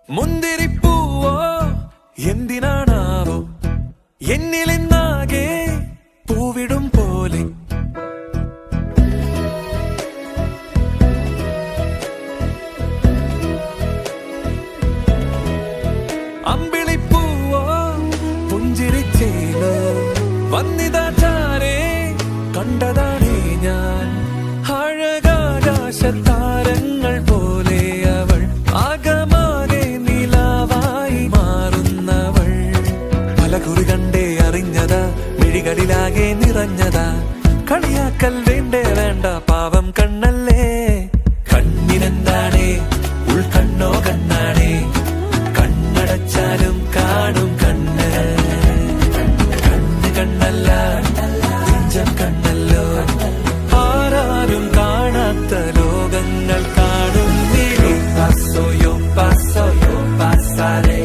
മുന്തിരിപ്പൂവോ എന്തിനാണാവോ എന്നിലെന്നാകെ പൂവിടും പോലെ അമ്പിളിപ്പൂവോ പുഞ്ചിരിച്ചേലോ വന്നിതാ ചാരേ കണ്ടതാണേ ഞാൻ അഴകാകാശത്താരങ്ങൾ പോലെ അവൾ ആകമാകെ നിലാവായി മാറുന്നവൾ പലകുറി കണ്ടേ അറിഞ്ഞതാ മിഴികളിലാകെ നിറഞ്ഞതാ കളിയാക്കൽ വേണ്ടേ വേണ്ട പാവം കണ്ണല്ലേ കണ്ണിനെന്താണേ ഉൾക്കണ്ണോ കണ്ണാണേ കണ്ണടച്ചാലും കാണും കണ്ണ് കണ്ണ് കണ്ണല്ല നെഞ്ചം കണ്ണല്ലോ ആരാരും കാണാത്ത ലോകങ്ങൾ കാണും നീ പാസോ യോ പാസോ യോ പാസാരേ